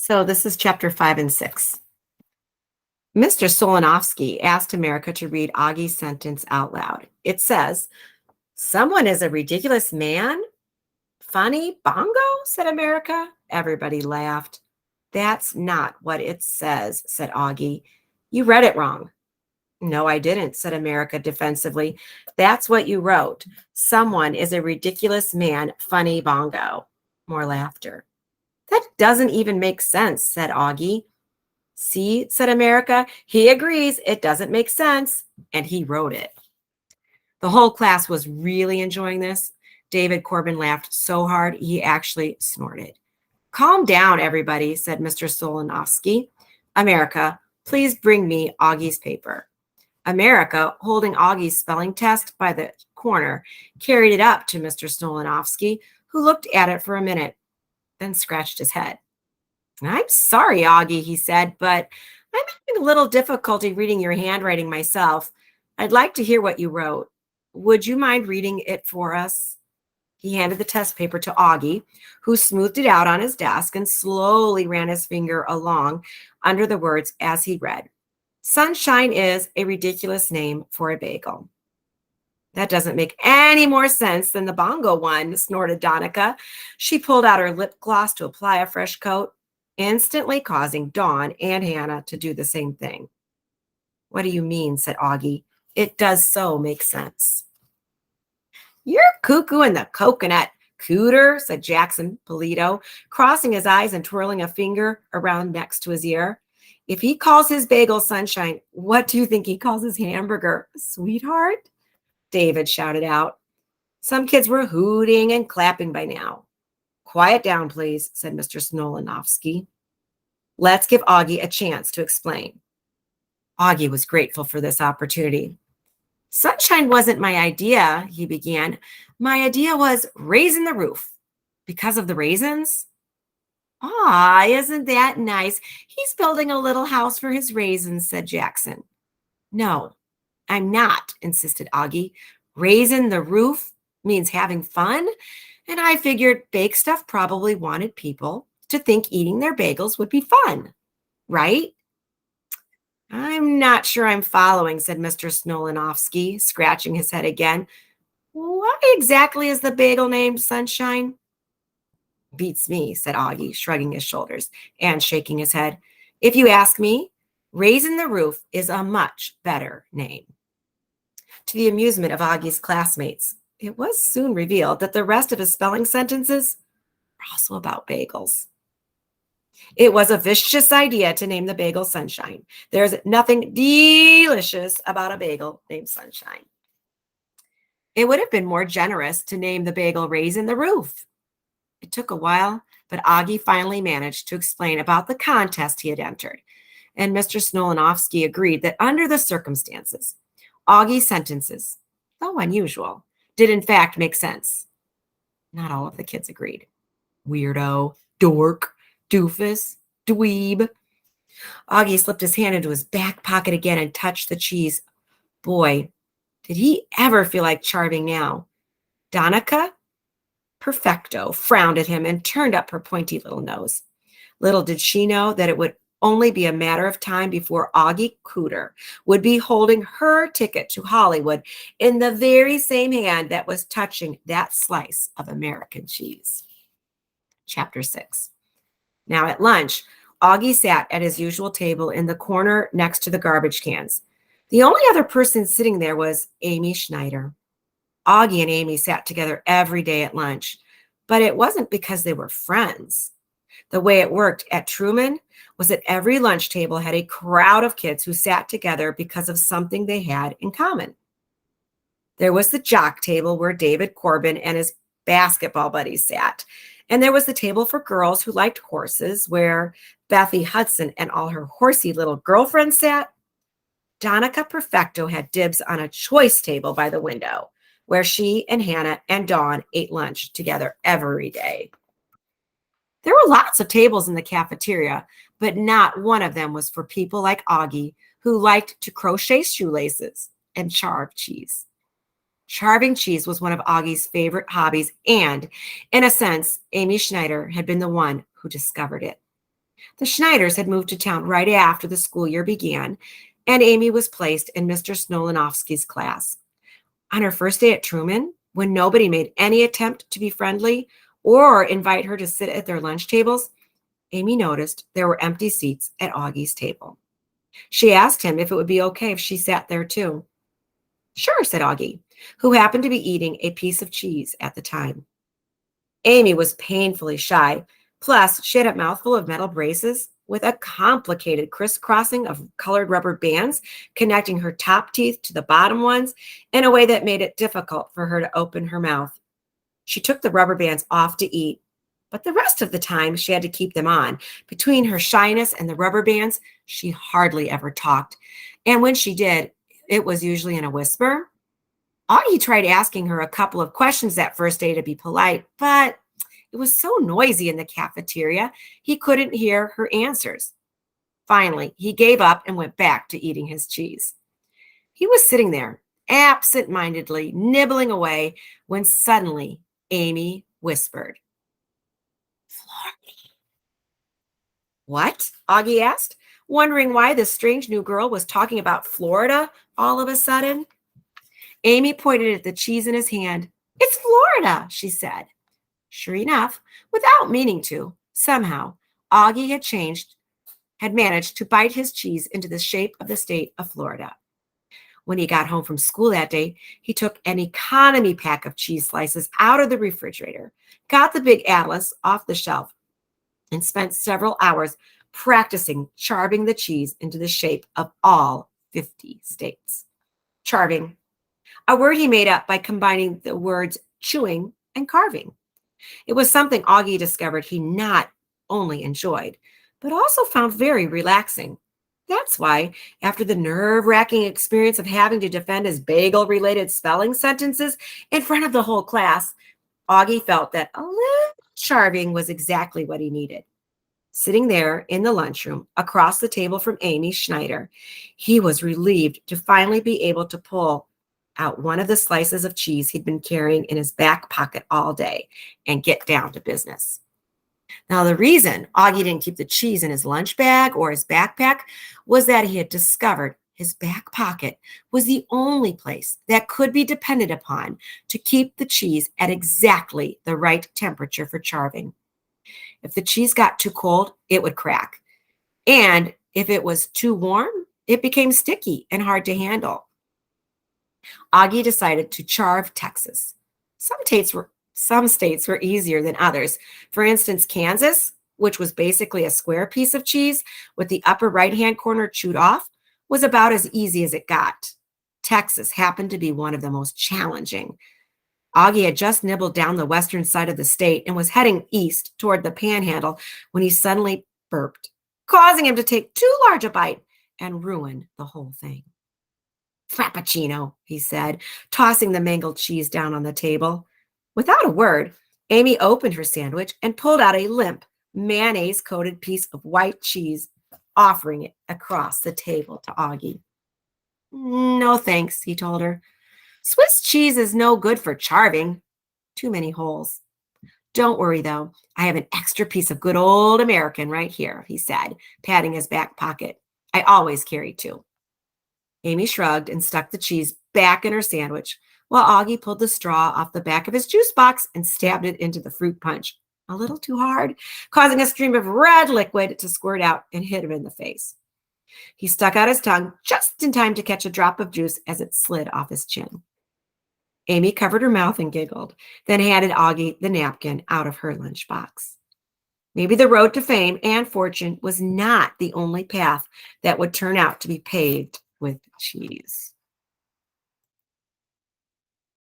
So this is chapter 5 and 6. Mr. Solonovsky asked America to read Augie's sentence out loud. It says, "Someone is a ridiculous man? Funny bongo?" said America. Everybody laughed. "That's not what it says," said Augie. "You read it wrong." "No, I didn't," said America defensively. "That's what you wrote. Someone is a ridiculous man, funny bongo." More laughter. "That doesn't even make sense," said Augie. "See," said America, "he agrees it doesn't make sense," and he wrote it. The whole class was really enjoying this. David Corbin laughed so hard he actually snorted. "Calm down, everybody," said Mr. Solonovsky. "America, please bring me Augie's paper." America, holding Augie's spelling test by the corner, carried it up to Mr. Solonovsky, who looked at it for a minute, then scratched his head. "I'm sorry, Augie," he said, "but I'm having a little difficulty reading your handwriting myself. I'd like to hear what you wrote. Would you mind reading it for us?" He handed the test paper to Augie, who smoothed it out on his desk and slowly ran his finger along under the words as he read. "Sunshine is a ridiculous name for a bagel." "That doesn't make any more sense than the bongo one," snorted Donica. She pulled out her lip gloss to apply a fresh coat, instantly causing Dawn and Hannah to do the same thing. "What do you mean?" said Augie. "It does so make sense." "You're cuckoo in the coconut, Cooter," said Jackson Polito, crossing his eyes and twirling a finger around next to his ear. "If he calls his bagel sunshine, what do you think he calls his hamburger? Sweetheart?" David shouted out. Some kids were hooting and clapping by now. "Quiet down, please," said Mr. Snolonovsky. "Let's give Augie a chance to explain." Augie was grateful for this opportunity. "Sunshine wasn't my idea," he began. "My idea was raising the roof." "Because of the raisins?" "Ah, isn't that nice? He's building a little house for his raisins," said Jackson. "No, I'm not," insisted Augie. "Raising the roof means having fun, and I figured Bake Stuff probably wanted people to think eating their bagels would be fun, right?" "I'm not sure I'm following," said Mr. Snolinovsky, scratching his head again. "Why exactly is the bagel named Sunshine?" "Beats me," said Augie, shrugging his shoulders and shaking his head. "If you ask me, Raisin the Roof is a much better name." To the amusement of Augie's classmates, it was soon revealed that the rest of his spelling sentences were also about bagels. It was a vicious idea to name the bagel Sunshine. There's nothing delicious about a bagel named Sunshine. It would have been more generous to name the bagel Raisin the Roof. It took a while, but Augie finally managed to explain about the contest he had entered, and Mr. Snolinovsky agreed that under the circumstances, Augie's sentences, though unusual, did in fact make sense. Not all of the kids agreed. Weirdo, dork, doofus, dweeb. Augie slipped his hand into his back pocket again and touched the cheese. Boy, did he ever feel like charming now. Donica Perfecto frowned at him and turned up her pointy little nose. Little did she know that it would only be a matter of time before Oggie Cooder would be holding her ticket to Hollywood in the very same hand that was touching that slice of American cheese. Chapter 6. Now at lunch, Augie sat at his usual table in the corner next to the garbage cans. The only other person sitting there was Amy Schneider. Augie and Amy sat together every day at lunch, but it wasn't because they were friends. The way it worked at Truman was that every lunch table had a crowd of kids who sat together because of something they had in common. There was the jock table where David Corbin and his basketball buddies sat. And there was the table for girls who liked horses where Bethy Hudson and all her horsey little girlfriends sat. Donica Perfecto had dibs on a choice table by the window where she and Hannah and Dawn ate lunch together every day. There were lots of tables in the cafeteria, but not one of them was for people like Augie, who liked to crochet shoelaces and carve cheese. Carving cheese was one of Augie's favorite hobbies, and in a sense, Amy Schneider had been the one who discovered it. The Schneiders had moved to town right after the school year began, and Amy was placed in Mr. Snolanowski's class. On her first day at Truman, when nobody made any attempt to be friendly or invite her to sit at their lunch tables, Amy noticed there were empty seats at Augie's table. She asked him if it would be okay if she sat there too. Sure, said Augie, who happened to be eating a piece of cheese at the time. Amy was painfully shy. Plus, she had a mouthful of metal braces with a complicated crisscrossing of colored rubber bands connecting her top teeth to the bottom ones in a way that made it difficult for her to open her mouth. She took the rubber bands off to eat, but the rest of the time she had to keep them on. Between her shyness and the rubber bands, she hardly ever talked. And when she did, it was usually in a whisper. Augie tried asking her a couple of questions that first day to be polite, but it was so noisy in the cafeteria, he couldn't hear her answers. Finally, he gave up and went back to eating his cheese. He was sitting there, absent-mindedly nibbling away, when suddenly Amy whispered, "Florida." What? Augie asked, wondering why this strange new girl was talking about Florida all of a sudden. Amy pointed at the cheese in his hand. "It's Florida," she said. Sure enough, without meaning to, somehow, Augie had managed to bite his cheese into the shape of the state of Florida. When he got home from school that day, he took an economy pack of cheese slices out of the refrigerator, got the big atlas off the shelf, and spent several hours practicing carving the cheese into the shape of all 50 states. Carving, a word he made up by combining the words chewing and carving. It was something Augie discovered he not only enjoyed, but also found very relaxing. That's why, after the nerve-wracking experience of having to defend his bagel-related spelling sentences in front of the whole class, Augie felt that a little carving was exactly what he needed. Sitting there in the lunchroom across the table from Amy Schneider, he was relieved to finally be able to pull out one of the slices of cheese he'd been carrying in his back pocket all day and get down to business. Now, the reason Augie didn't keep the cheese in his lunch bag or his backpack was that he had discovered his back pocket was the only place that could be depended upon to keep the cheese at exactly the right temperature for carving. If the cheese got too cold, it would crack. And if it was too warm, it became sticky and hard to handle. Augie decided to carve Texas. Some states were easier than others. For instance, Kansas, which was basically a square piece of cheese with the upper right-hand corner chewed off, was about as easy as it got. Texas happened to be one of the most challenging. Augie had just nibbled down the western side of the state and was heading east toward the panhandle when he suddenly burped, causing him to take too large a bite and ruin the whole thing. "Frappuccino," he said, tossing the mangled cheese down on the table. Without a word, Amy opened her sandwich and pulled out a limp, mayonnaise-coated piece of white cheese, offering it across the table to Augie. "No, thanks," he told her. "Swiss cheese is no good for carving. Too many holes. Don't worry, though. I have an extra piece of good old American right here," he said, patting his back pocket. "I always carry two." Amy shrugged and stuck the cheese back in her sandwich, while Augie pulled the straw off the back of his juice box and stabbed it into the fruit punch a little too hard, causing a stream of red liquid to squirt out and hit him in the face. He stuck out his tongue just in time to catch a drop of juice as it slid off his chin. Amy covered her mouth and giggled, then handed Augie the napkin out of her lunchbox. Maybe the road to fame and fortune was not the only path that would turn out to be paved with cheese.